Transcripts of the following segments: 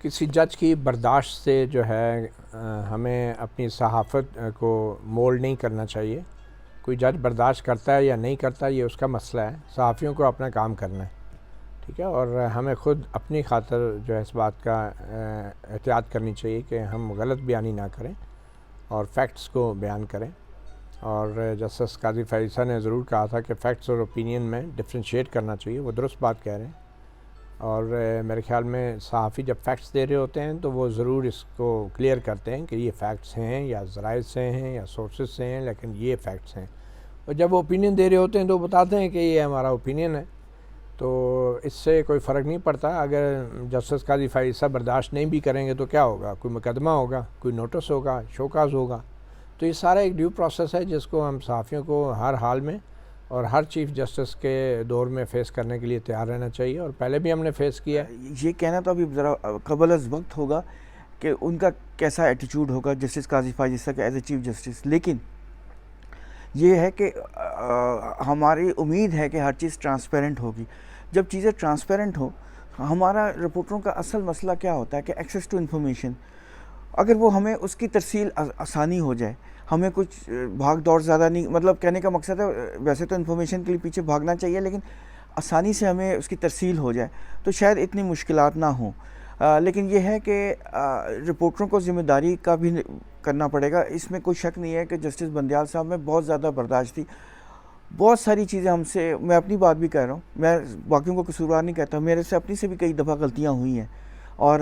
کسی جج کی برداشت سے جو ہے ہمیں اپنی صحافت کو مولڈ نہیں کرنا چاہیے. کوئی جج برداشت کرتا ہے یا نہیں کرتا یہ اس کا مسئلہ ہے. صحافیوں کو اپنا کام کرنا ہے, ٹھیک ہے, اور ہمیں خود اپنی خاطر جو ہے اس بات کا احتیاط کرنی چاہیے کہ ہم غلط بیانی نہ کریں اور فیکٹس کو بیان کریں. اور جسٹس قاضی فیض صاحب نے ضرور کہا تھا کہ فیکٹس اور اوپینین میں ڈفرینشیٹ کرنا چاہیے. وہ درست بات کہہ رہے ہیں. اور میرے خیال میں صحافی جب فیکٹس دے رہے ہوتے ہیں تو وہ ضرور اس کو کلیئر کرتے ہیں کہ یہ فیکٹس ہیں یا ذرائع سے ہیں یا سورسز سے ہیں, لیکن یہ فیکٹس ہیں. اور جب وہ اوپینین دے رہے ہوتے ہیں تو وہ بتاتے ہیں کہ یہ ہمارا اوپینین ہے. تو اس سے کوئی فرق نہیں پڑتا. اگر جسٹس قاضی فیض صاحب برداشت نہیں بھی کریں گے تو کیا ہوگا؟ کوئی مقدمہ ہوگا, کوئی نوٹس ہوگا, شوکاز ہوگا. تو یہ سارا ایک ڈیو پروسیس ہے جس کو ہم صحافیوں کو ہر حال میں اور ہر چیف جسٹس کے دور میں فیس کرنے کے لیے تیار رہنا چاہیے, اور پہلے بھی ہم نے فیس کیا ہے. یہ کہنا تو ابھی ذرا قبل از وقت ہوگا کہ ان کا کیسا ایٹیچیوڈ ہوگا جسٹس قاضی فیض صاحب کا ایز اے چیف جسٹس, لیکن یہ ہے کہ ہماری امید ہے کہ ہر چیز ٹرانسپیرنٹ ہوگی. جب چیزیں ٹرانسپیرنٹ ہو, ہمارا رپورٹروں کا اصل مسئلہ کیا ہوتا ہے کہ ایکسیس ٹو انفارمیشن, اگر وہ ہمیں اس کی ترسیل آسانی ہو جائے, ہمیں کچھ بھاگ دوڑ زیادہ نہیں, مطلب کہنے کا مقصد ہے ویسے تو انفارمیشن کے لیے پیچھے بھاگنا چاہیے لیکن آسانی سے ہمیں اس کی ترسیل ہو جائے تو شاید اتنی مشکلات نہ ہوں. لیکن یہ ہے کہ رپورٹروں کو ذمہ داری کا بھی کرنا پڑے گا. اس میں کوئی شک نہیں ہے کہ جسٹس بندیال صاحب میں بہت زیادہ برداشت تھی. بہت ساری چیزیں ہم سے, میں اپنی بات بھی کہہ رہا ہوں, میں باقیوں کو قصوروار نہیں کہتا, میرے سے اپنی سے بھی کئی دفعہ غلطیاں ہوئی ہیں. اور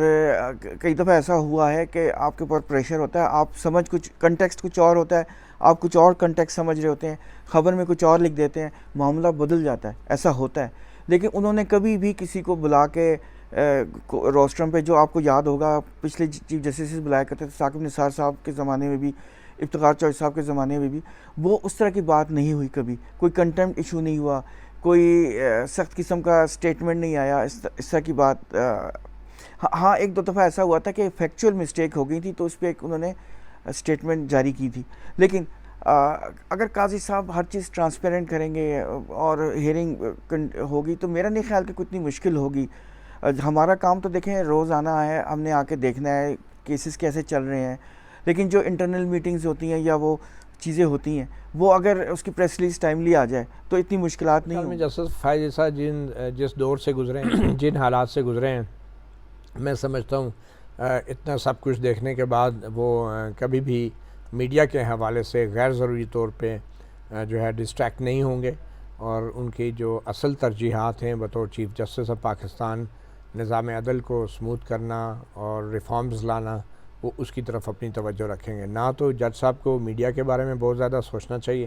کئی دفعہ ایسا ہوا ہے کہ آپ کے اوپر پریشر ہوتا ہے, آپ سمجھ کچھ کنٹیکسٹ کچھ اور ہوتا ہے, آپ کچھ اور کنٹیکسٹ سمجھ رہے ہوتے ہیں, خبر میں کچھ اور لکھ دیتے ہیں, معاملہ بدل جاتا ہے, ایسا ہوتا ہے. لیکن انہوں نے کبھی بھی کسی کو بلا کے روسٹرم پہ, جو آپ کو یاد ہوگا پچھلے چیف جسٹس بلایا کرتے تھے, ثاقب نثار صاحب کے زمانے میں بھی, افتخار چوہدری صاحب کے زمانے میں بھی, وہ اس طرح کی بات نہیں ہوئی کبھی. کوئی کنٹمپٹ ایشو نہیں ہوا, کوئی سخت قسم کا اسٹیٹمنٹ نہیں آیا, اس طرح کی بات. ہاں ایک دو دفعہ ایسا ہوا تھا کہ فیکچوئل مسٹیک ہو گئی تھی تو اس پہ انہوں نے اسٹیٹمنٹ جاری کی تھی. لیکن اگر قاضی صاحب ہر چیز ٹرانسپیرنٹ کریں گے اور ہیئرنگ ہوگی تو میرا نہیں خیال کہ کتنی مشکل ہوگی. ہمارا کام تو دیکھیں روز آنا ہے, ہم نے آ کے دیکھنا ہے کیسز کیسے چل رہے ہیں. لیکن جو انٹرنل میٹنگز ہوتی ہیں یا وہ چیزیں ہوتی ہیں, وہ اگر اس کی پریس ریلیز ٹائملی آ جائے تو اتنی مشکلات نہیں ہوں. جسٹس فیض صاحب جس دور سے گزرے ہیں, جن حالات سے گزرے ہیں, میں سمجھتا ہوں اتنا سب کچھ دیکھنے کے بعد وہ کبھی بھی میڈیا کے حوالے سے غیر ضروری طور پہ جو ہے ڈسٹریکٹ نہیں ہوں گے, اور ان کی جو اصل ترجیحات ہیں بطور چیف جسٹس آف پاکستان, نظام عدل کو سموتھ کرنا اور ریفارمز لانا, وہ اس کی طرف اپنی توجہ رکھیں گے. نہ تو جج صاحب کو میڈیا کے بارے میں بہت زیادہ سوچنا چاہیے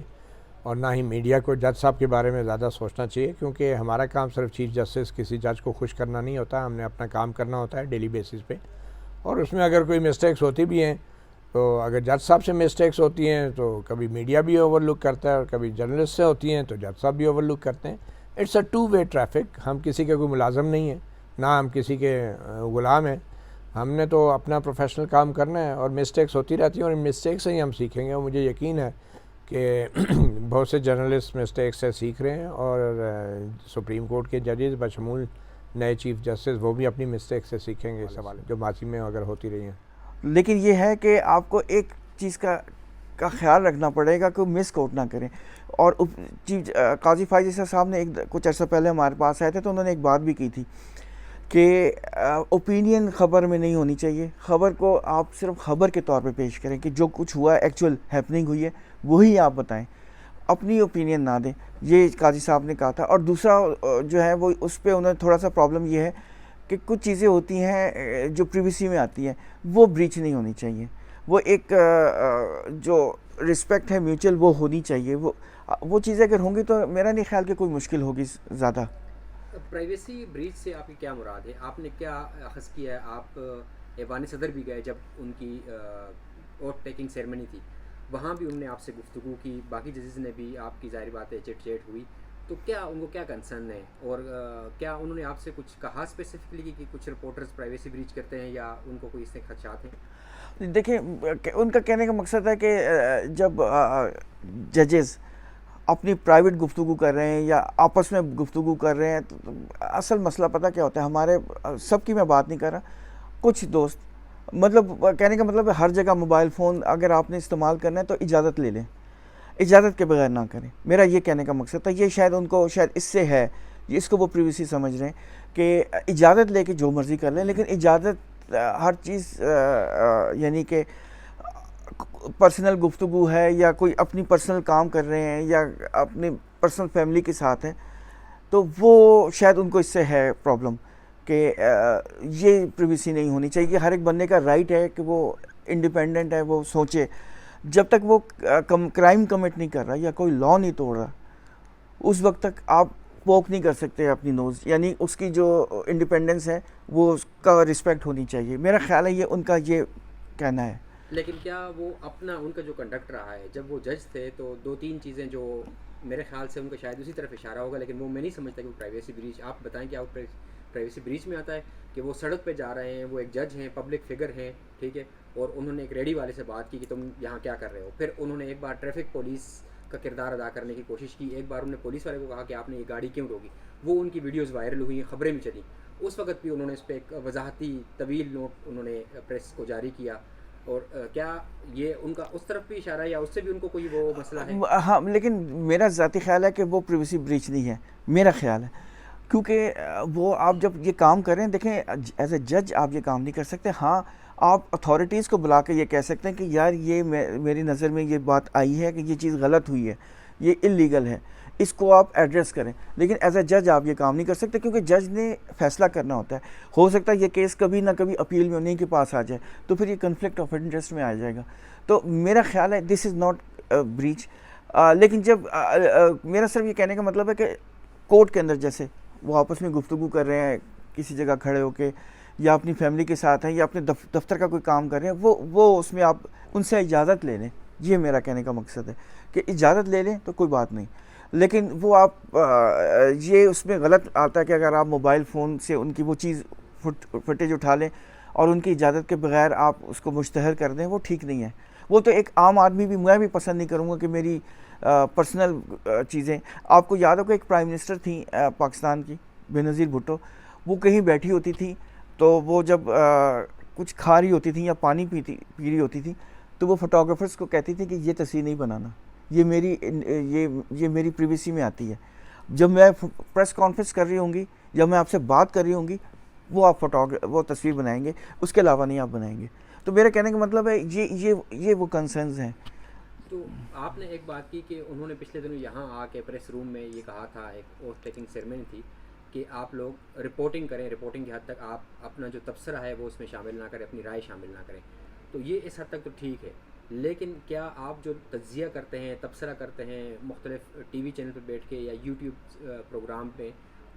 اور نہ ہی میڈیا کو جج صاحب کے بارے میں زیادہ سوچنا چاہیے, کیونکہ ہمارا کام صرف چیف جسٹس کسی جج کو خوش کرنا نہیں ہوتا. ہم نے اپنا کام کرنا ہوتا ہے ڈیلی بیسس پہ, اور اس میں اگر کوئی مسٹیکس ہوتی بھی ہیں تو اگر جج صاحب سے مسٹیکس ہوتی ہیں تو کبھی میڈیا بھی اوور لک کرتا ہے, اور کبھی جرنلسٹ سے ہوتی ہیں تو جج صاحب بھی اوور لک کرتے ہیں. It's a two way traffic. ہم کسی کے کوئی ملازم نہیں ہیں, نہ ہم کسی کے غلام ہیں. ہم نے تو اپنا پروفیشنل کام کرنا ہے, اور مسٹیکس ہوتی رہتی ہیں, اور ان مسٹیکس سے ہی ہم سیکھیں گے. اور مجھے یقین ہے کہ بہت سے جرنلسٹ مسٹیکس سے سیکھ رہے ہیں, اور سپریم کورٹ کے ججز بشمول نئے چیف جسٹس وہ بھی اپنی مسٹیک سے سیکھیں گے اس حوالے جو ماضی میں اگر ہوتی رہی ہیں. لیکن یہ ہے کہ آپ کو ایک چیز کا خیال رکھنا پڑے گا کہ مس کوٹ نہ کریں. اور چیف قاضی فیض صاحب نے کچھ عرصہ پہلے ہمارے پاس آئے تھے تو انہوں نے ایک بات بھی کی تھی کہ اوپینین خبر میں نہیں ہونی چاہیے. خبر کو آپ صرف خبر کے طور پہ پیش کریں کہ جو کچھ ہوا ہے, ایکچوئل ہیپننگ ہوئی ہے, وہی آپ بتائیں, اپنی اوپینین نہ دیں. یہ قاضی صاحب نے کہا تھا. اور دوسرا جو ہے وہ اس پہ انہیں تھوڑا سا پرابلم یہ ہے کہ کچھ چیزیں ہوتی ہیں جو پریویسی میں آتی ہیں, وہ بریچ نہیں ہونی چاہیے. وہ ایک جو رسپیکٹ ہے میوچل وہ ہونی چاہیے. وہ چیزیں اگر ہوں گی تو میرا نہیں خیال کہ کوئی مشکل ہوگی زیادہ. پرائیویسی بریچ سے آپ کی کیا مراد ہے؟ آپ نے کیا اخذ کیا ہے؟ آپ ایوان صدر بھی گئے جب ان کی اوتھ ٹیکنگ سیرمنی تھی, وہاں بھی انہوں نے آپ سے گفتگو کی, باقی ججز نے بھی آپ کی ظاہر بات ہے چٹ چیٹ ہوئی. تو کیا ان کو کیا کنسرن ہے, اور کیا انہوں نے آپ سے کچھ کہا اسپیسیفکلی کہ کچھ رپورٹرز پرائیویسی بریچ کرتے ہیں, یا ان کو کوئی اس سے خدشات ہیں؟ دیکھیں ان کا کہنے کا مقصد ہے کہ جب ججز اپنی پرائیویٹ گفتگو کر رہے ہیں یا آپس میں گفتگو کر رہے ہیں تو اصل مسئلہ پتہ کیا ہوتا ہے, ہمارے سب کی میں بات نہیں کر رہا, کچھ دوست مطلب کہنے کا مطلب ہے ہر جگہ موبائل فون اگر آپ نے استعمال کرنا ہے تو اجازت لے لیں, اجازت کے بغیر نہ کریں. میرا یہ کہنے کا مقصد تھا. یہ شاید ان کو شاید اس سے ہے, اس کو وہ پریویسی سمجھ رہے ہیں کہ اجازت لے کے جو مرضی کر لیں, لیکن اجازت ہر چیز یعنی کہ پرسنل گفتگو ہے یا کوئی اپنی پرسنل کام کر رہے ہیں یا اپنی پرسنل فیملی کے ساتھ ہیں, تو وہ شاید ان کو اس سے ہے پرابلم کہ یہ پریویسی نہیں ہونی چاہیے. کہ ہر ایک بندے کا رائٹ ہے کہ وہ انڈیپینڈنٹ ہے, وہ سوچے. جب تک وہ کرائم کمٹ نہیں کر رہا یا کوئی لا نہیں توڑ رہا, اس وقت تک آپ پوک نہیں کر سکتے اپنی نوز. یعنی اس کی جو انڈیپینڈنس ہے وہ اس کا رسپیکٹ ہونی چاہیے. میرا خیال ہے یہ ان کا یہ کہنا ہے. لیکن کیا وہ اپنا ان کا جو کنڈکٹ رہا ہے جب وہ جج تھے تو 2-3 چیزیں جو میرے خیال سے ان کا شاید اسی طرف اشارہ ہوگا, لیکن وہ میں نہیں سمجھتا کہ وہ پرائیویسی بریچ, آپ بتائیں کیا وہ پرائیویسی بریچ میں آتا ہے کہ وہ سڑک پہ جا رہے ہیں, وہ ایک جج ہیں, پبلک فگر ہیں, ٹھیک ہے, اور انہوں نے ایک ریڈی والے سے بات کی کہ تم یہاں کیا کر رہے ہو. پھر انہوں نے ایک بار ٹریفک پولیس کا کردار ادا کرنے کی کوشش کی, ایک بار انہوں نے پولیس والے کو کہا کہ آپ نے یہ گاڑی کیوں روکی. وہ ان کی ویڈیوز وائرل ہوئی, خبریں بھی چلیں. اس وقت بھی انہوں نے اس پہ ایک وضاحتی طویل نوٹ انہوں نے پریس کو جاری کیا. اور کیا یہ ان کا اس طرف بھی اشارہ ہے یا اس سے بھی ان کو کوئی وہ مسئلہ ہے؟ ہاں, لیکن میرا ذاتی خیال ہے کہ وہ پریویسی بریچ نہیں ہے, میرا خیال ہے. کیونکہ وہ آپ جب یہ کام کریں, دیکھیں ایز اے جج آپ یہ کام نہیں کر سکتے. ہاں آپ اتھارٹیز کو بلا کے یہ کہہ سکتے ہیں کہ یار یہ میری نظر میں یہ بات آئی ہے کہ یہ چیز غلط ہوئی ہے, یہ انلیگل ہے, اس کو آپ ایڈریس کریں. لیکن ایز اے جج آپ یہ کام نہیں کر سکتے کیونکہ جج نے فیصلہ کرنا ہوتا ہے. ہو سکتا ہے یہ کیس کبھی نہ کبھی اپیل میں انہیں کے پاس آ جائے, تو پھر یہ کنفلکٹ آف انٹرسٹ میں آ جائے گا. تو میرا خیال ہے دس از ناٹ بریچ. لیکن جب میرا صرف یہ کہنے کا مطلب ہے کہ کورٹ کے اندر جیسے وہ آپس میں گفتگو کر رہے ہیں کسی جگہ کھڑے ہو کے, یا اپنی فیملی کے ساتھ ہیں, یا اپنے دفتر کا کوئی کام کر رہے ہیں, وہ اس میں آپ ان سے اجازت لے لیں. یہ میرا کہنے کا مقصد ہے کہ اجازت لے لیں تو کوئی بات نہیں. لیکن وہ آپ یہ اس میں غلط آتا ہے کہ اگر آپ موبائل فون سے ان کی وہ چیز فوٹیج اٹھا لیں اور ان کی اجازت کے بغیر آپ اس کو مشتہر کر دیں, وہ ٹھیک نہیں ہے. وہ تو ایک عام آدمی بھی, میں بھی پسند نہیں کروں گا کہ میری پرسنل چیزیں. آپ کو یاد ہو کہ ایک پرائم منسٹر تھیں پاکستان کی, بے نظیر بھٹو, وہ کہیں بیٹھی ہوتی تھی تو وہ جب کچھ کھا رہی ہوتی تھی یا پانی پی رہی ہوتی تھی تو وہ فوٹوگرافرز کو کہتی تھی کہ یہ تصویر نہیں بنانا, یہ میری پریویسی میں آتی ہے. جب میں پریس کانفرنس کر رہی ہوں گی یا میں آپ سے بات کر رہی ہوں گی وہ آپ وہ تصویر بنائیں گے, اس کے علاوہ نہیں آپ بنائیں گے. تو میرا کہنے کا مطلب ہے یہ وہ کنسرنز ہیں. تو آپ نے ایک بات کی کہ انہوں نے پچھلے دنوں یہاں آ کے پریس روم میں یہ کہا تھا, ایک اوتھ ٹیکنگ سیرمنی تھی, کہ آپ لوگ رپورٹنگ کریں, رپورٹنگ کی حد تک آپ اپنا جو تبصرہ ہے وہ اس میں شامل نہ کریں, اپنی رائے شامل نہ کریں. تو یہ اس حد تک تو ٹھیک ہے, لیکن کیا آپ جو تجزیہ کرتے ہیں, تبصرہ کرتے ہیں مختلف ٹی وی چینل پہ بیٹھ کے یا یوٹیوب پروگرام پہ,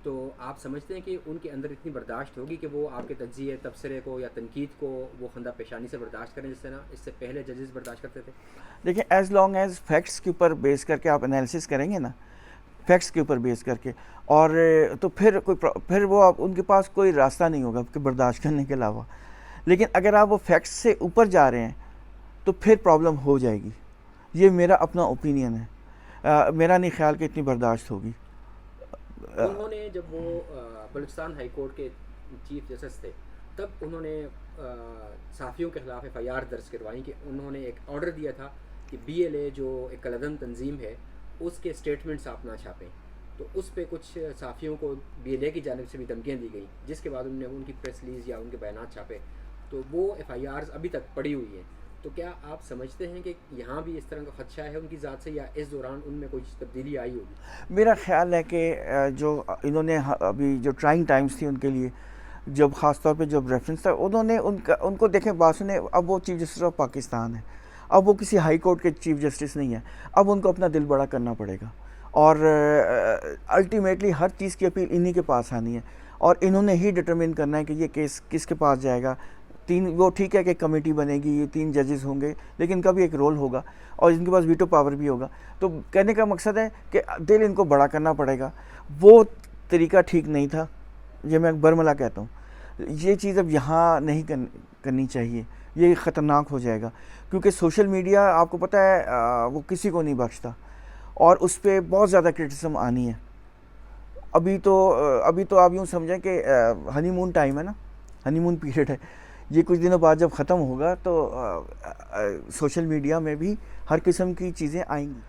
تو آپ سمجھتے ہیں کہ ان کے اندر اتنی برداشت ہوگی کہ وہ آپ کے تجزیے, تبصرے کو یا تنقید کو وہ خندہ پیشانی سے برداشت کریں جس طرح اس سے پہلے ججز برداشت کرتے تھے؟ دیکھیں ایز لانگ ایز فیکٹس کے اوپر بیس کر کے آپ انالیسس کریں گے نا, فیکٹس کے اوپر بیس کر کے, اور تو پھر وہ آپ ان کے پاس کوئی راستہ نہیں ہوگا کہ برداشت کرنے کے علاوہ. لیکن اگر آپ وہ فیکٹس سے اوپر جا رہے ہیں تو پھر پرابلم ہو جائے گی. یہ میرا اپنا اوپینین ہے, میرا نہیں خیال کہ اتنی برداشت ہوگی. انہوں نے جب وہ بلوچستان ہائی کورٹ کے چیف جسٹس تھے تب انہوں نے صحافیوں کے خلاف FIR درج کروائی کہ انہوں نے ایک آرڈر دیا تھا کہ BLA جو ایک کالعدم تنظیم ہے اس کے اسٹیٹمنٹس آپ نہ چھاپیں. تو اس پہ کچھ صحافیوں کو BLA کی جانب سے بھی دھمکیاں دی گئیں, جس کے بعد انہوں نے ان کی پریس ریلیز یا ان کے بیانات چھاپے. تو وہ FIRs ابھی تک پڑی ہوئی ہیں. تو کیا آپ سمجھتے ہیں کہ یہاں بھی اس طرح کا خدشہ ہے ان کی ذات سے, یا اس دوران ان میں کوئی تبدیلی آئی ہوگی؟ میرا خیال ہے کہ جو انہوں نے ابھی جو ٹرائنگ ٹائمز تھی ان کے لیے, جب خاص طور پہ جب ریفرنس تھا, انہوں نے ان کو دیکھیں بات سنیں, اب وہ چیف جسٹس آف پاکستان ہے, اب وہ کسی ہائی کورٹ کے چیف جسٹس نہیں ہے, اب ان کو اپنا دل بڑا کرنا پڑے گا, اور الٹیمیٹلی ہر چیز کی اپیل انہی کے پاس آنی ہے, اور انہوں نے ہی ڈٹرمن کرنا ہے کہ یہ کیس کس کے پاس جائے گا. وہ ٹھیک ہے کہ کمیٹی بنے گی, یہ 3 ججز ہوں گے, لیکن ان کا بھی ایک رول ہوگا اور ان کے پاس ویٹو پاور بھی ہوگا. تو کہنے کا مقصد ہے کہ دل ان کو بڑا کرنا پڑے گا. وہ طریقہ ٹھیک نہیں تھا, یہ میں برملا کہتا ہوں. یہ چیز اب یہاں نہیں کرنی چاہیے, یہ خطرناک ہو جائے گا, کیونکہ سوشل میڈیا آپ کو پتہ ہے وہ کسی کو نہیں بخشتا, اور اس پہ بہت زیادہ کرٹیسزم آنی ہے. ابھی تو آپ یوں سمجھیں کہ ہنی مون ٹائم ہے نا, ہنی مون پیریڈ ہے, یہ کچھ دنوں بعد جب ختم ہوگا تو سوشل میڈیا میں بھی ہر قسم کی چیزیں آئیں گی،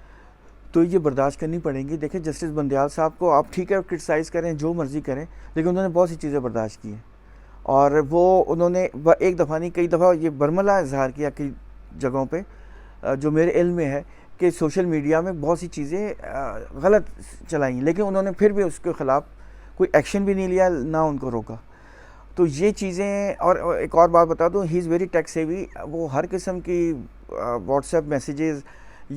تو یہ برداشت کرنی پڑیں گی. دیکھیں جسٹس بندیال صاحب کو آپ ٹھیک ہے کرٹیسائز کریں جو مرضی کریں، لیکن انہوں نے بہت سی چیزیں برداشت کی ہیں، اور وہ انہوں نے ایک دفعہ نہیں کئی دفعہ یہ برملا اظہار کیا کئی جگہوں پہ، جو میرے علم میں ہے کہ سوشل میڈیا میں بہت سی چیزیں غلط چلائیں، لیکن انہوں نے پھر بھی اس کے خلاف کوئی ایکشن بھی نہیں لیا، نہ ان کو روکا. تو یہ چیزیں، اور ایک اور بات بتا دوں، ہی از ویری ٹیک سیوی. وہ ہر قسم کی واٹس ایپ میسیجز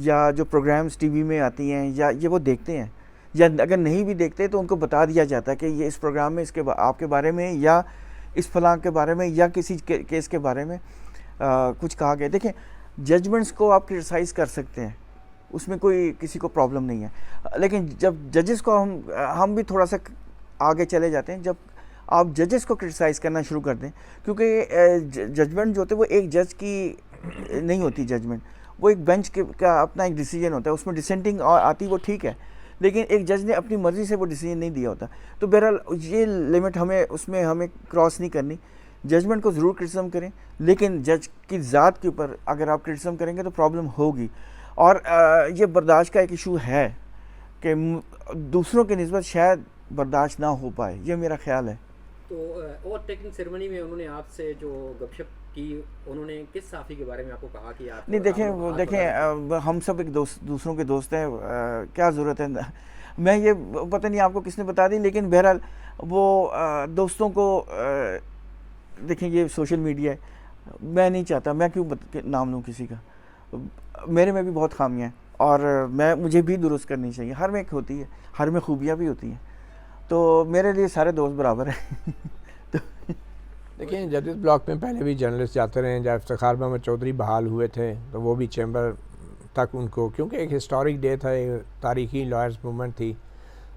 یا جو پروگرامز ٹی وی میں آتی ہیں یا یہ وہ دیکھتے ہیں، یا اگر نہیں بھی دیکھتے تو ان کو بتا دیا جاتا ہے کہ یہ اس پروگرام میں اس کے آپ کے بارے میں یا اس فلاں کے بارے میں یا کسی کیس کے بارے میں کچھ کہا گیا. دیکھیں ججمنٹس کو آپ کرٹیسائز کر سکتے ہیں، اس میں کوئی کسی کو پرابلم نہیں ہے، لیکن جب ججز کو ہم بھی تھوڑا سا آگے چلے جاتے ہیں جب آپ ججز کو کرٹیسائز کرنا شروع کر دیں، کیونکہ ججمنٹ جو ہوتے ہیں وہ ایک جج کی نہیں ہوتی ججمنٹ، وہ ایک بینچ کا اپنا ایک ڈیسیجن ہوتا ہے، اس میں ڈسینٹنگ آتی وہ ٹھیک ہے، لیکن ایک جج نے اپنی مرضی سے وہ ڈیسیجن نہیں دیا ہوتا. تو بہرحال یہ لمٹ ہمیں کراس نہیں کرنی. ججمنٹ کو ضرور کرٹیسم کریں، لیکن جج کی ذات کے اوپر اگر آپ کرٹیسم کریں گے تو پرابلم ہوگی. اور یہ برداشت کا ایک ایشو ہے کہ دوسروں کی نسبت شاید برداشت نہ ہو پائے، یہ میرا خیال ہے. تو اوتھ ٹیکنگ سیرمنی میں انہوں نے آپ سے جو گپ شپ کی، انہوں نے کس صحافی کے بارے میں آپ کو کہا کہ آپ نہیں دیکھیں ہم سب ایک دوسروں کے دوست ہیں، کیا ضرورت ہے، میں یہ پتہ نہیں آپ کو کس نے بتا دی، لیکن بہرحال وہ دوستوں کو دیکھیں یہ سوشل میڈیا ہے، میں نہیں چاہتا، میں کیوں نام لوں کسی کا، میرے میں بھی بہت خامیاں ہیں اور مجھے بھی درست کرنی چاہیے، ہر میں ایک ہوتی ہے، ہر میں خوبیاں بھی ہوتی ہیں، تو میرے لیے سارے دوست برابر ہیں. دیکھیں جدید بلاک میں پہلے بھی جرنلسٹ جاتے رہے ہیں، جب افتخار محمد چودھری بحال ہوئے تھے تو وہ بھی چیمبر تک ان کو، کیونکہ ایک ہسٹورک ڈے تھا، ایک تاریخی لائرز موومنٹ تھی،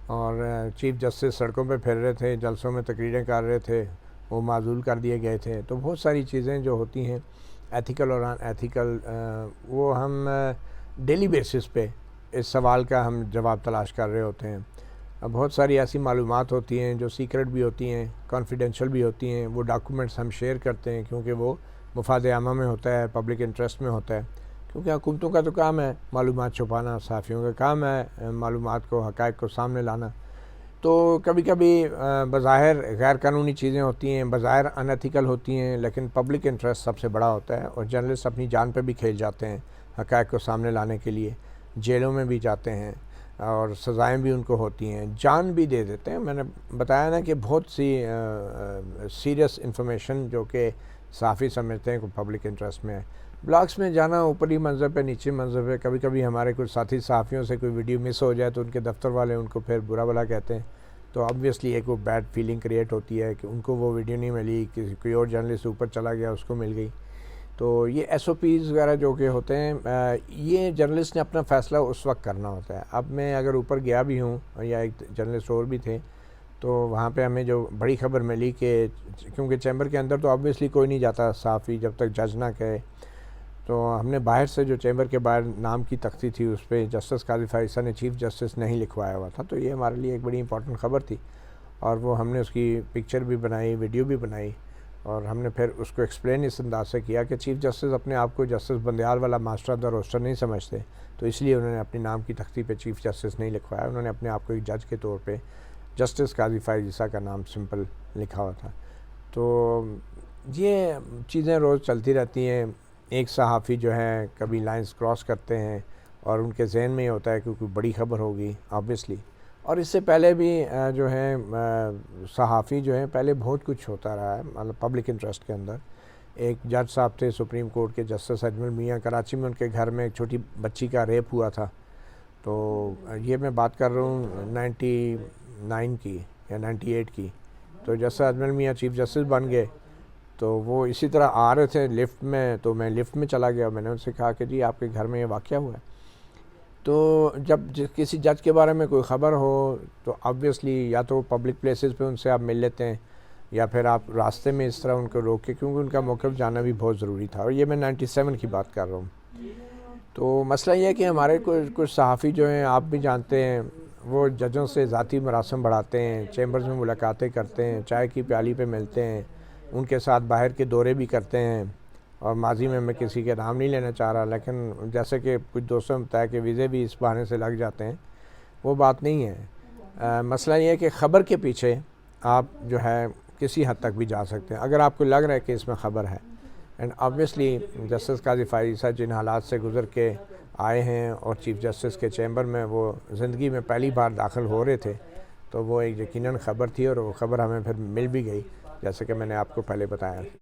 اور چیف جسٹس سڑکوں پہ پھر رہے تھے، جلسوں میں تقریریں کر رہے تھے، وہ معزول کر دیے گئے تھے. تو بہت ساری چیزیں جو ہوتی ہیں ایتھیکل اور ان ایتھیکل، وہ ہم ڈیلی بیسس پہ اس سوال کا ہم جواب تلاش کر رہے ہوتے ہیں. بہت ساری ایسی معلومات ہوتی ہیں جو سیکرٹ بھی ہوتی ہیں، کانفیڈینشیل بھی ہوتی ہیں، وہ ڈاکومنٹس ہم شیئر کرتے ہیں کیونکہ وہ مفاد عامہ میں ہوتا ہے، پبلک انٹرسٹ میں ہوتا ہے، کیونکہ حکومتوں کا تو کام ہے معلومات چھپانا، صحافیوں کا کام ہے معلومات کو، حقائق کو سامنے لانا. تو کبھی کبھی بظاہر غیر قانونی چیزیں ہوتی ہیں، بظاہر ان ایتھیکل ہوتی ہیں، لیکن پبلک انٹرسٹ سب سے بڑا ہوتا ہے، اور جرنلسٹ اپنی جان پہ بھی کھیل جاتے ہیں حقائق کو سامنے لانے کے لیے، جیلوں میں بھی جاتے ہیں اور سزائیں بھی ان کو ہوتی ہیں، جان بھی دے دیتے ہیں. میں نے بتایا نا کہ بہت سی سیریس انفارمیشن جو کہ صحافی سمجھتے ہیں کہ پبلک انٹرسٹ میں ہے. بلاگس میں جانا اوپری منظر پہ، نیچے منظر پہ، کبھی کبھی ہمارے کچھ ساتھی صحافیوں سے کوئی ویڈیو مس ہو جائے تو ان کے دفتر والے ان کو پھر برا بھلا کہتے ہیں، تو آبویسلی ایک وہ بیڈ فیلنگ کریٹ ہوتی ہے کہ ان کو وہ ویڈیو نہیں ملی، کوئی اور جرنلسٹ اوپر چلا گیا اس کو مل گئی. تو یہ ایس او پیز وغیرہ جو کہ ہوتے ہیں، یہ جرنلسٹ نے اپنا فیصلہ اس وقت کرنا ہوتا ہے. اب میں اگر اوپر گیا بھی ہوں، یا ایک جرنلسٹ اور بھی تھے، تو وہاں پہ ہمیں جو بڑی خبر ملی کہ کیونکہ چیمبر کے اندر تو آبویسلی کوئی نہیں جاتا صحافی جب تک جج نہ کہے، تو ہم نے باہر سے جو چیمبر کے باہر نام کی تختی تھی اس پہ جسٹس قاضی فائزہ نے چیف جسٹس نہیں لکھوایا ہوا تھا. تو یہ ہمارے لیے ایک بڑی امپورٹنٹ خبر تھی، اور وہ ہم نے اس کی پکچر بھی بنائی، ویڈیو بھی بنائی، اور ہم نے پھر اس کو ایکسپلین اس انداز سے کیا کہ چیف جسٹس اپنے آپ کو جسٹس بندیال والا ماسٹر آف دا روسٹر نہیں سمجھتے، تو اس لیے انہوں نے اپنی نام کی تختی پہ چیف جسٹس نہیں لکھوایا، انہوں نے اپنے آپ کو ایک جج کے طور پہ جسٹس قاضی فائزہ کا نام سمپل لکھا ہوا تھا. تو یہ چیزیں روز چلتی رہتی ہیں. ایک صحافی جو ہے کبھی لائنز کراس کرتے ہیں اور ان کے ذہن میں یہ ہوتا ہے کہ کوئی بڑی خبر ہوگی آبویسلی، اور اس سے پہلے بھی جو ہے صحافی جو ہیں پہلے بہت کچھ ہوتا رہا ہے، مطلب پبلک انٹرسٹ کے اندر. ایک جج صاحب تھے سپریم کورٹ کے جسٹس اجمل میاں، کراچی میں ان کے گھر میں ایک چھوٹی بچی کا ریپ ہوا تھا. تو یہ میں بات کر رہا ہوں 99 کی یا 98 کی. تو جسٹس اجمل میاں چیف جسٹس بن گئے، تو وہ اسی طرح آ رہے تھے لفٹ میں، تو میں لفٹ میں چلا گیا، میں نے ان سے کہا کہ جی آپ کے گھر میں یہ واقعہ ہوا ہے. تو جب کسی جج کے بارے میں کوئی خبر ہو تو آبویسلی یا تو پبلک پلیسز پہ ان سے آپ مل لیتے ہیں، یا پھر آپ راستے میں اس طرح ان کو روک کے، کیونکہ ان کا موقف جاننا بھی بہت ضروری تھا. اور یہ میں 97 کی بات کر رہا ہوں. تو مسئلہ یہ ہے کہ ہمارے کچھ صحافی جو ہیں، آپ بھی جانتے ہیں، وہ ججوں سے ذاتی مراسم بڑھاتے ہیں، چیمبرز میں ملاقاتیں کرتے ہیں، چائے کی پیالی پہ ملتے ہیں، ان کے ساتھ باہر کے دورے بھی کرتے ہیں، اور ماضی میں کسی کے نام نہیں لینا چاہ رہا، لیکن جیسے کہ کچھ دوستوں نے بتایا کہ ویزے بھی اس بہانے سے لگ جاتے ہیں، وہ بات نہیں ہے۔ مسئلہ یہ ہے کہ خبر کے پیچھے آپ جو ہے کسی حد تک بھی جا سکتے ہیں اگر آپ کو لگ رہا ہے کہ اس میں خبر ہے، اینڈ آبویسلی جسٹس قاضی فائز عیسیٰ جن حالات سے گزر کے آئے ہیں اور چیف جسٹس کے چیمبر میں وہ زندگی میں پہلی بار داخل ہو رہے تھے، تو وہ ایک یقیناً خبر تھی، اور وہ خبر ہمیں پھر مل بھی گئی، جیسے کہ میں نے آپ کو پہلے بتایا۔